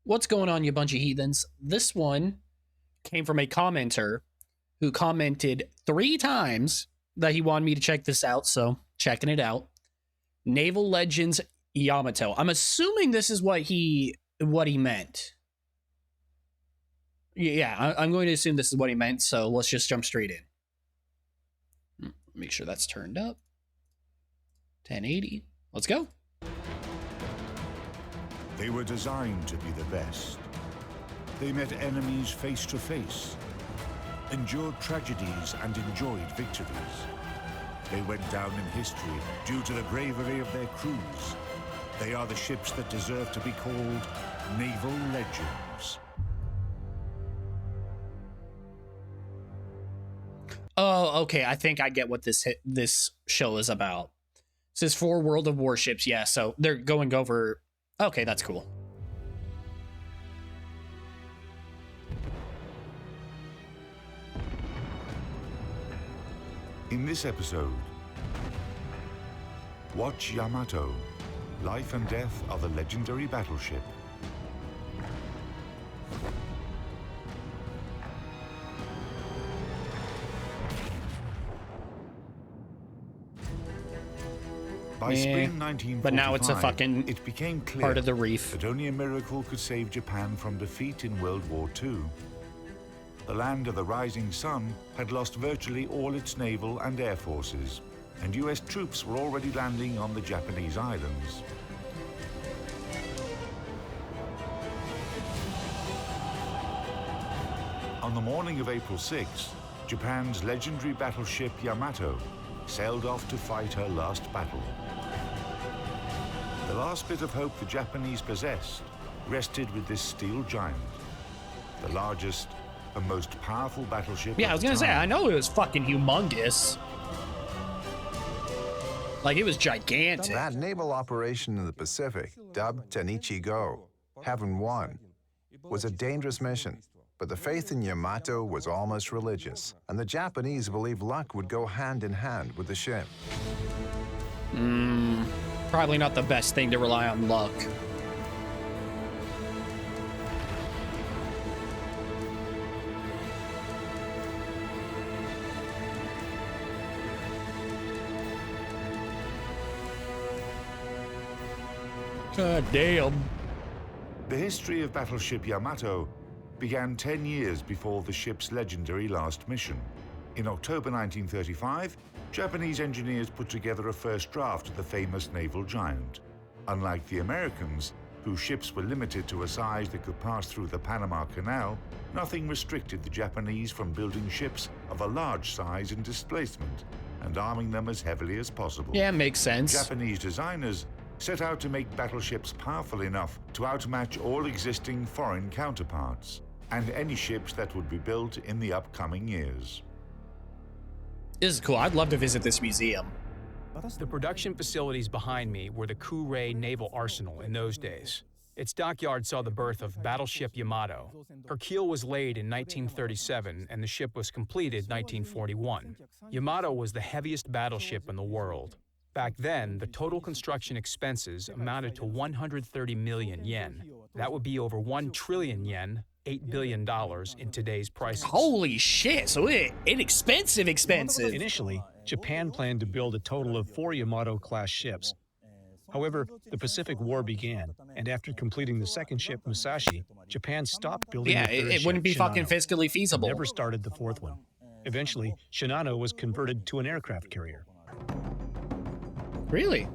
What's going on, you bunch of heathens? This one came from a commenter who commented 3 times that he wanted me to check this out, so checking it out. Naval Legends Yamato. I'm assuming this is what he meant. Yeah, I'm going to assume this is what he meant, so let's just jump straight in. Make sure that's turned up. 1080. Let's go. They were designed to be the best. They met enemies face to face, endured tragedies and enjoyed victories. They went down in history due to the bravery of their crews. They are the ships that deserve to be called Naval Legends. Oh, okay. I think I get what this show is about. This is for World of Warships. Yeah, so they're going over... Okay, that's cool. In this episode, watch Yamato, life and death of the legendary battleship. By spring 1945, but now it's a fucking it became clear part of the reef that only a miracle could save Japan from defeat in World War II. The land of the rising sun had lost virtually all its naval and air forces, and US troops were already landing on the Japanese islands. On the morning of April 6, Japan's legendary battleship Yamato sailed off to fight her last battle. The last bit of hope the Japanese possessed rested with this steel giant, the largest and most powerful battleship. Yeah, I was gonna say, I know it was fucking humongous. Like, it was gigantic. That naval operation in the Pacific, dubbed Tenichi Go, Heaven One, was a dangerous mission. But the faith in Yamato was almost religious, and the Japanese believed luck would go hand in hand with the ship. Probably not the best thing to rely on luck. God damn. The history of battleship Yamato began 10 years before the ship's legendary last mission. In October 1935, Japanese engineers put together a first draft of the famous naval giant. Unlike the Americans, whose ships were limited to a size that could pass through the Panama Canal, nothing restricted the Japanese from building ships of a large size and displacement and arming them as heavily as possible. Yeah, makes sense. Japanese designers set out to make battleships powerful enough to outmatch all existing foreign counterparts and any ships that would be built in the upcoming years. This is cool. I'd love to visit this museum. The production facilities behind me were the Kure Naval Arsenal in those days. Its dockyard saw the birth of battleship Yamato. Her keel was laid in 1937 and the ship was completed 1941. Yamato was the heaviest battleship in the world. Back then, the total construction expenses amounted to 130 million yen. That would be over 1 trillion yen, $8 billion in today's prices. Holy shit, so expensive. Initially, Japan planned to build a total of 4 Yamato-class ships. However, the Pacific War began, and after completing the second ship, Musashi, Japan stopped building the third it wouldn't be ship, fucking Shinano, fiscally feasible. and never started the fourth one. Eventually, Shinano was converted to an aircraft carrier. Really?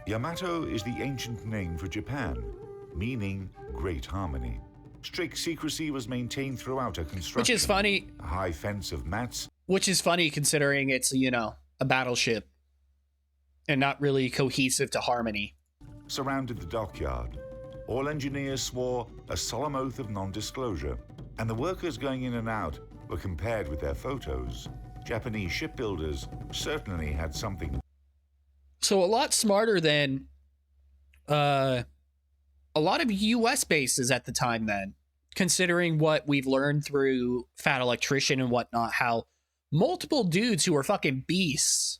Yamato is the ancient name for Japan, meaning great harmony. Strict secrecy was maintained throughout her construction. Which is funny. A high fence of mats. Which is funny considering it's, you know, a battleship and not really cohesive to harmony. Surrounded the dockyard. All engineers swore a solemn oath of non-disclosure, and the workers going in and out were compared with their photos. Japanese shipbuilders certainly had something. So a lot smarter than a lot of US bases at the time then. considering what we've learned through Fat Electrician and whatnot, how multiple dudes who are fucking beasts.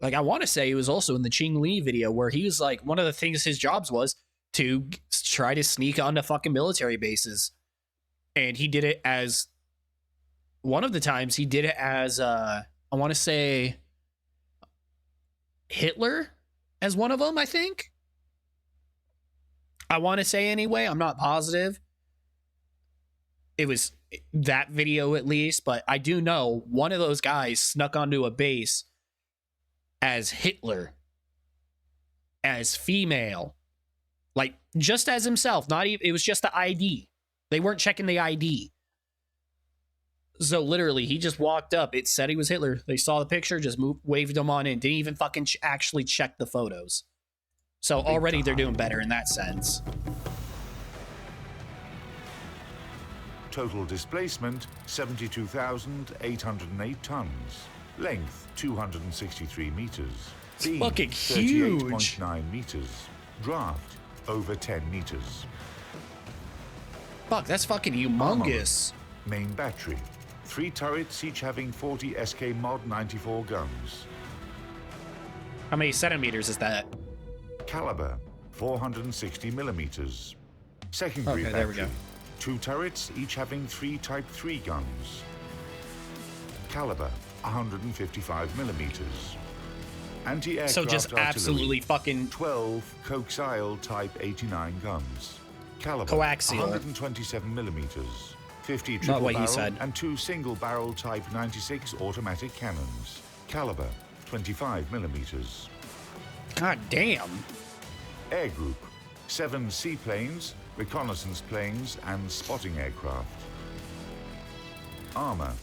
Like, I want to say he was also in the Ching Li video where he was like, one of the things his jobs was to try to sneak onto fucking military bases. And he did it as, one of the times he did it as, I want to say Hitler as one of them, I think. I want to say anyway, I'm not positive. It was that video at least, but I do know one of those guys snuck onto a base as Hitler, as female, like just as himself, not even, it was just the ID. They weren't checking the ID. So literally, he just walked up. It said he was Hitler. They saw the picture, just waved him on in. Didn't even fucking actually check the photos. So already they're doing better in that sense. Total displacement, 72,808 tons. Length, 263 meters. Beam, fucking huge. 38.9 meters. Draft, over 10 meters. Fuck, that's fucking humongous. Main battery, 3 turrets, each having 40 SK Mod 94 guns. How many centimeters is that? Caliber, 460 millimeters. Secondary Okay, battery, there we go. 2 turrets, each having 3 Type 3 guns. Caliber, 155 millimeters. Anti-aircraft So just artillery, absolutely fucking 12 coaxial Type 89 guns. Caliber, Coaxial. 127 millimeters. 50 Not triple what he barrel said. and 2 single barrel Type 96 automatic cannons. Caliber, 25 millimeters. god damn. Air group, 7 seaplanes, reconnaissance planes, and spotting aircraft. Armor,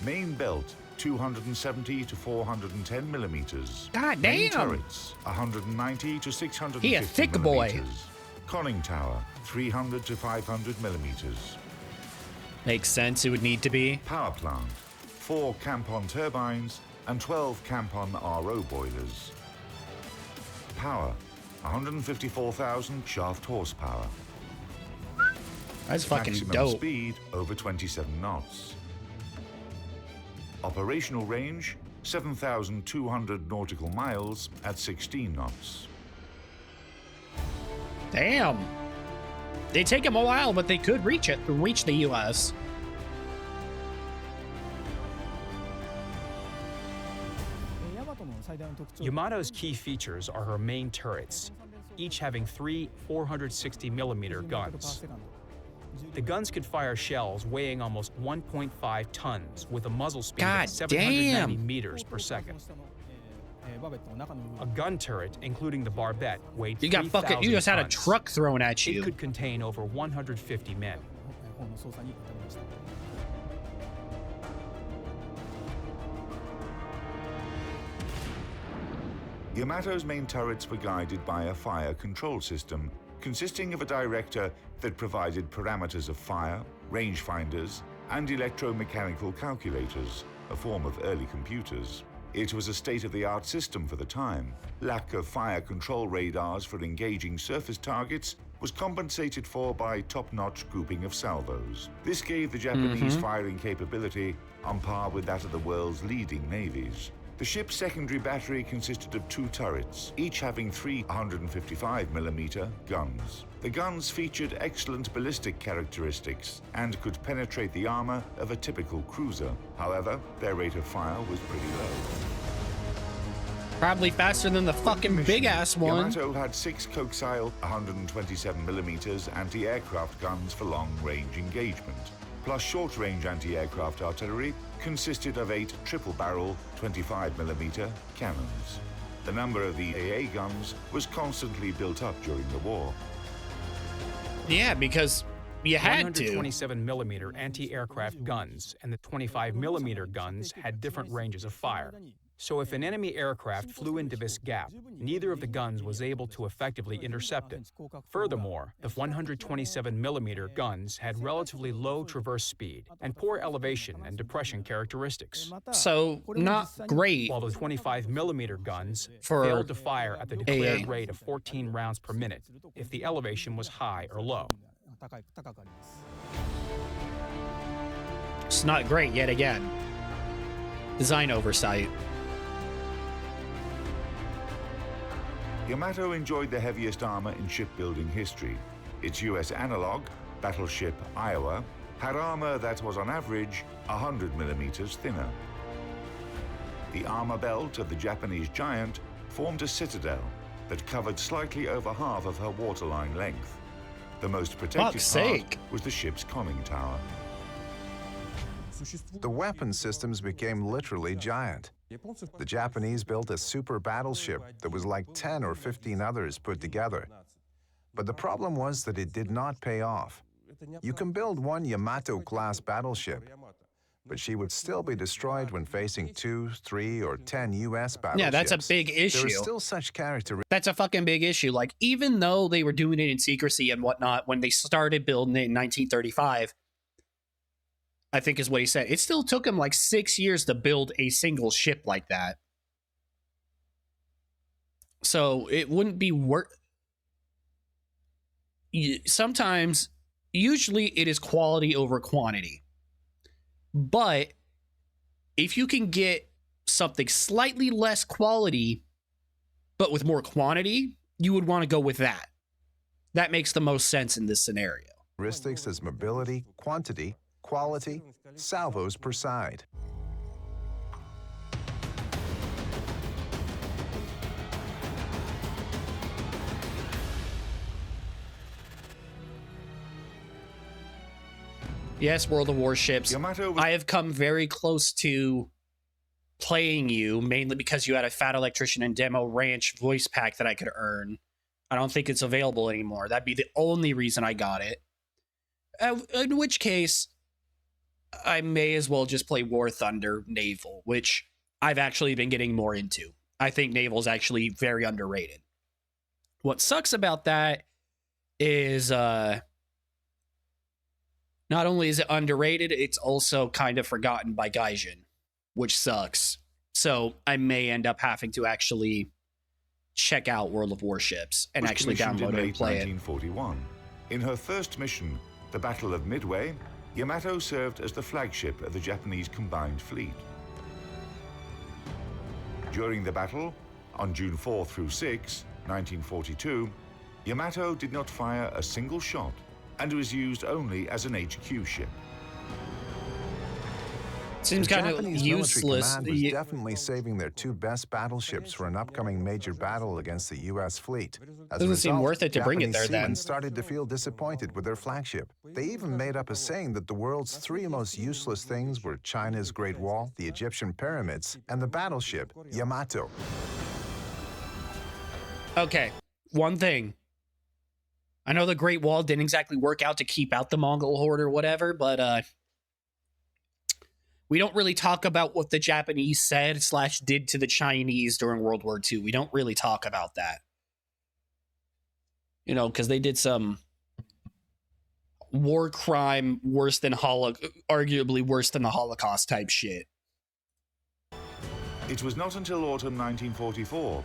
main belt, 270 to 410 millimeters. God Main damn. turrets, 190 to 650 He a thick boy. millimeters. Conning tower, 300 to 500 millimeters. Makes sense, it would need to be. Power plant, 4 Campon turbines and 12 Campon RO boilers. Power, 154,000 shaft horsepower. That's fucking Maximum dope. speed over 27 knots. Operational range 7,200 nautical miles at 16 knots. Damn. They take them a while, but they could reach the US. Yamato's key features are her main turrets, each having 3 460mm guns. The guns could fire shells weighing almost 1.5 tons with a muzzle speed God of 790 damn. meters per second. A gun turret, including the barbette, weighed You got 3,000 fucking, you just had a tons. truck thrown at It you. could contain over 150 men. Yamato's main turrets were guided by a fire control system consisting of a director that provided parameters of fire, rangefinders, and electromechanical calculators, a form of early computers. It was a state-of-the-art system for the time. Lack of fire control radars for engaging surface targets was compensated for by top-notch grouping of salvos. This gave the Japanese firing capability on par with that of the world's leading navies. The ship's secondary battery consisted of 2 turrets, each having 3 155mm guns. The guns featured excellent ballistic characteristics and could penetrate the armor of a typical cruiser. However, their rate of fire was pretty low. Probably faster than the fucking big-ass one. Yamato had 6 coaxial 127mm anti-aircraft guns for long-range engagement, plus short-range anti-aircraft artillery consisted of 8 triple-barrel 25mm cannons. The number of the AA guns was constantly built up during the war. Yeah, because you had to. 127mm anti-aircraft guns and the 25mm guns had different ranges of fire. So if an enemy aircraft flew into this gap, neither of the guns was able to effectively intercept it. Furthermore, the 127mm guns had relatively low traverse speed and poor elevation and depression characteristics, So, not great. while the 25mm guns For failed to fire at the declared AA. rate of 14 rounds per minute if the elevation was high or low. It's not great yet again. Design oversight. Yamato enjoyed the heaviest armor in shipbuilding history. Its US analog, battleship Iowa, had armor that was on average 100 millimeters thinner. The armor belt of the Japanese giant formed a citadel that covered slightly over half of her waterline length. The most protected part was the ship's conning tower. The weapon systems became literally giant. The Japanese built a super battleship that was like 10 or 15 others put together. But the problem was that it did not pay off. You can build one Yamato-class battleship, but she would still be destroyed when facing 2, 3, or 10 US battleships. Yeah, that's a big issue. There is still such characteristics. That's a fucking big issue. Like, even though they were doing it in secrecy and whatnot, when they started building it in 1935, I think is what he said, it still took him like 6 years to build a single ship like that. So it wouldn't be worth... Sometimes, usually it is quality over quantity. But if you can get something slightly less quality, but with more quantity, you would want to go with that. That makes the most sense in this scenario. Characteristics as mobility, quantity, quality, salvos per side. Yes, World of Warships. I have come very close to playing you, mainly because you had a Fat Electrician and Demo Ranch voice pack that I could earn. I don't think it's available anymore. That'd be the only reason I got it. In which case, I may as well just play War Thunder Naval, which I've actually been getting more into. I think Naval is actually very underrated. What sucks about that is... not only is it underrated, it's also kind of forgotten by Gaijin, which sucks. So I may end up having to actually check out World of Warships and actually download it and play it. 1941. In her first mission, the Battle of Midway, Yamato served as the flagship of the Japanese combined fleet. During the battle, on June 4 through 6, 1942, Yamato did not fire a single shot and was used only as an HQ ship. Seems kind of useless. Command was definitely saving their two best battleships for an upcoming major battle against the U.S. fleet. As Doesn't seem worth it to bring it there Japanese then. seamen started to feel disappointed with their flagship. They even made up a saying that the world's three most useless things were China's Great Wall, the Egyptian pyramids, and the battleship Yamato. Okay, one thing. I know the Great Wall didn't exactly work out to keep out the Mongol horde or whatever, but we don't really talk about what the Japanese said / did to the Chinese during World War II. We don't really talk about that. You know, because they did some war crime worse than arguably worse than the Holocaust type shit. It was not until autumn 1944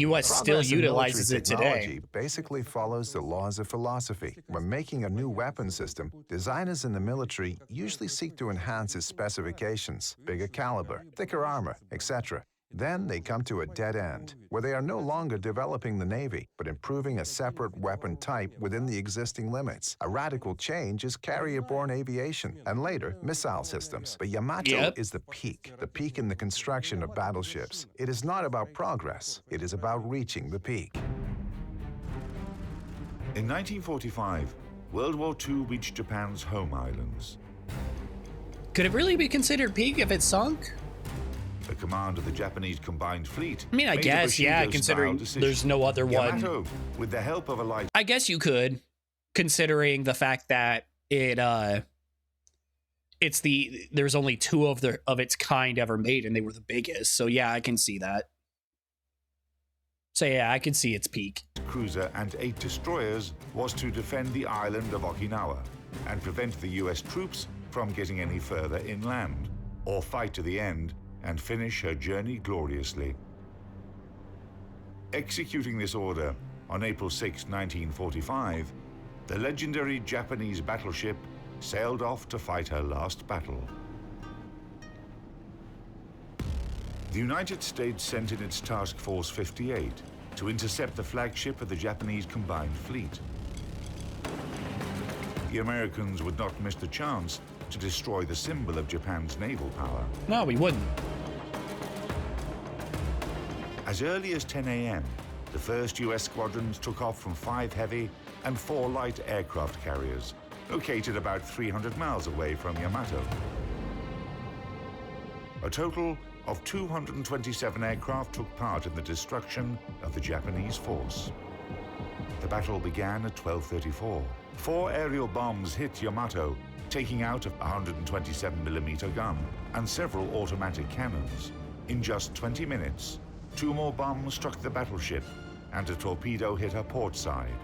U.S. still Progress in utilizes military it today. technology basically follows the laws of philosophy. When making a new weapon system, designers in the military usually seek to enhance its specifications, bigger caliber, thicker armor, etc. Then they come to a dead end, where they are no longer developing the Navy, but improving a separate weapon type within the existing limits. A radical change is carrier-borne aviation, and later, missile systems. But Yamato is the peak in the construction of battleships. It is not about progress, it is about reaching the peak. In 1945, World War II reached Japan's home islands. Could it really be considered peak if it sunk? The command of the Japanese combined fleet. I mean, I guess, yeah, considering there's no other Yamato, one. with the help of a light. I guess you could, considering the fact that there's only two of its kind ever made, and they were the biggest. So yeah, I can see that. So yeah, I can see its peak. Cruiser and 8 destroyers was to defend the island of Okinawa and prevent the US troops from getting any further inland, or fight to the end and finish her journey gloriously. Executing this order on April 6, 1945, the legendary Japanese battleship sailed off to fight her last battle. The United States sent in its Task Force 58 to intercept the flagship of the Japanese combined fleet. The Americans would not miss the chance to destroy the symbol of Japan's naval power. No, we wouldn't. As early as 10 a.m., the first US squadrons took off from 5 heavy and 4 light aircraft carriers, located about 300 miles away from Yamato. A total of 227 aircraft took part in the destruction of the Japanese force. The battle began at 12:34. 4 aerial bombs hit Yamato, taking out a 127mm gun and several automatic cannons. In just 20 minutes, 2 more bombs struck the battleship, and a torpedo hit her port side.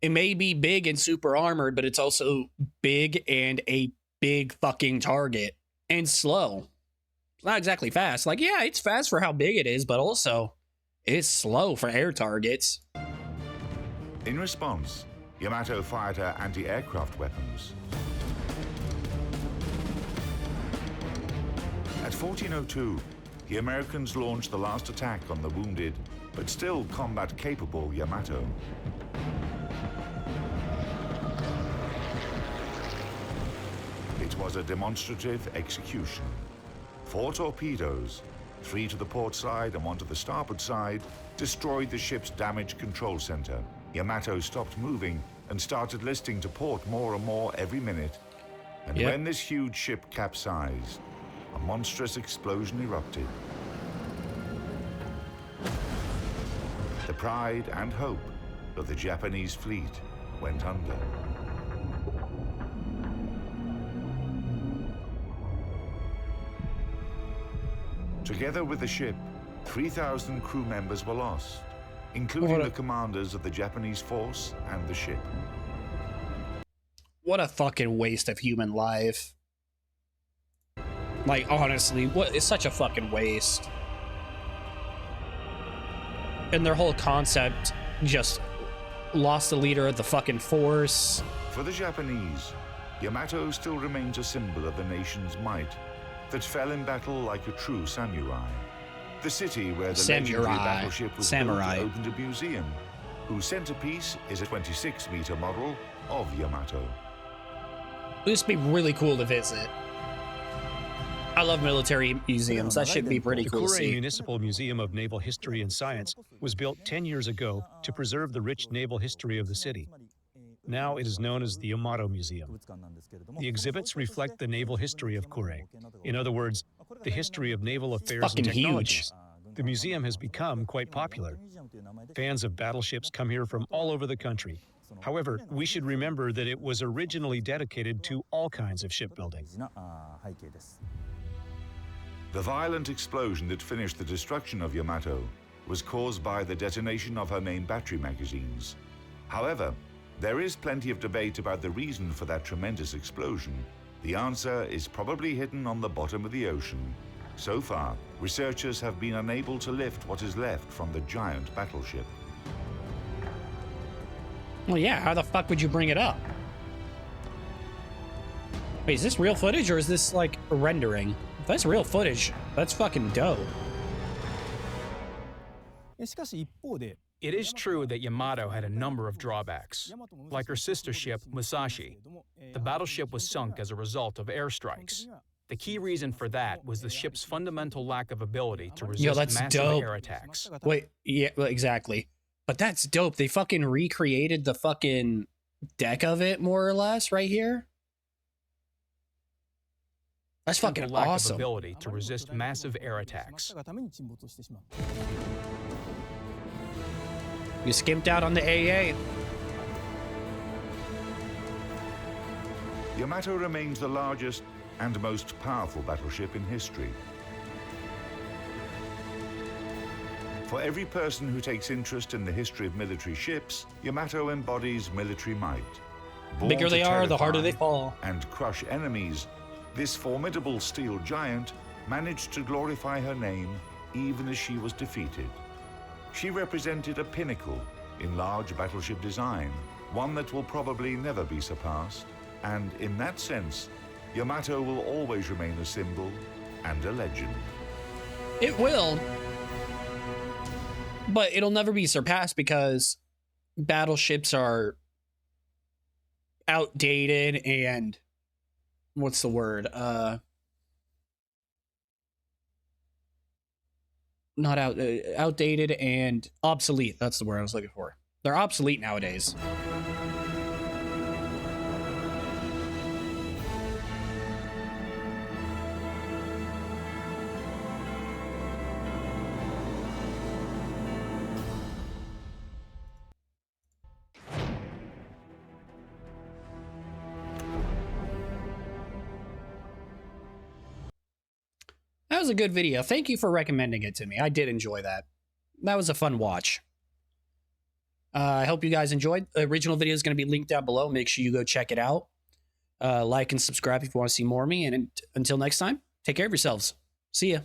It may be big and super armored, but it's also big and a big fucking target. And slow. It's not exactly fast. Like, yeah, it's fast for how big it is, but also it's slow for air targets. In response, Yamato fired her anti-aircraft weapons. At 14:02, the Americans launched the last attack on the wounded, but still combat-capable Yamato. It was a demonstrative execution. 4 torpedoes, 3 to the port side and 1 to the starboard side, destroyed the ship's damage control center. Yamato stopped moving and started listing to port more and more every minute. And when this huge ship capsized, a monstrous explosion erupted. The pride and hope of the Japanese fleet went under. Together with the ship, 3,000 crew members were lost, including the commanders of the Japanese force and the ship. What a fucking waste of human life. Like, honestly, it's such a fucking waste. And their whole concept just lost the leader of the fucking force. For the Japanese, Yamato still remains a symbol of the nation's might that fell in battle like a true samurai. The city where the legendary battleship was built opened a museum, whose centerpiece is a 26-meter model of Yamato. This would be really cool to visit. I love military museums. That should be pretty cool to see. The Kure Municipal Museum of Naval History and Science was built 10 years ago to preserve the rich naval history of the city. Now it is known as the Yamato Museum. The exhibits reflect the naval history of Kure. In other words, the history of naval affairs and technologies. The museum has become quite popular. Fans of battleships come here from all over the country. However, we should remember that it was originally dedicated to all kinds of shipbuilding. The violent explosion that finished the destruction of Yamato was caused by the detonation of her main battery magazines. However, there is plenty of debate about the reason for that tremendous explosion. The answer is probably hidden on the bottom of the ocean. So far, researchers have been unable to lift what is left from the giant battleship. Well, yeah, how the fuck would you bring it up? Wait, is this real footage or is this, like, rendering? If that's real footage, that's fucking dope. It is true that Yamato had a number of drawbacks. Like her sister ship, Musashi, the battleship was sunk as a result of airstrikes. The key reason for that was the ship's fundamental lack of ability to resist massive air attacks. Wait, yeah, exactly. But that's dope. They fucking recreated the fucking deck of it, more or less, right here. That's fucking simple lack awesome. of ability to resist massive air attacks. You skimped out on the AA. Yamato remains the largest and most powerful battleship in history. For every person who takes interest in the history of military ships, Yamato embodies military might. The bigger they are, the harder they terrify fall. And crush enemies, this formidable steel giant managed to glorify her name even as she was defeated. She represented a pinnacle in large battleship design, one that will probably never be surpassed. And in that sense, Yamato will always remain a symbol and a legend. It will. But it'll never be surpassed because battleships are outdated and what's the word? Not outdated and obsolete. That's the word I was looking for. They're obsolete nowadays. That was a good video. Thank you for recommending it to me. I did enjoy that. That was a fun watch. I hope you guys enjoyed. The original video is going to be linked down below. Make sure you go check it out. Like and subscribe if you want to see more of me. And until next time, take care of yourselves. See ya.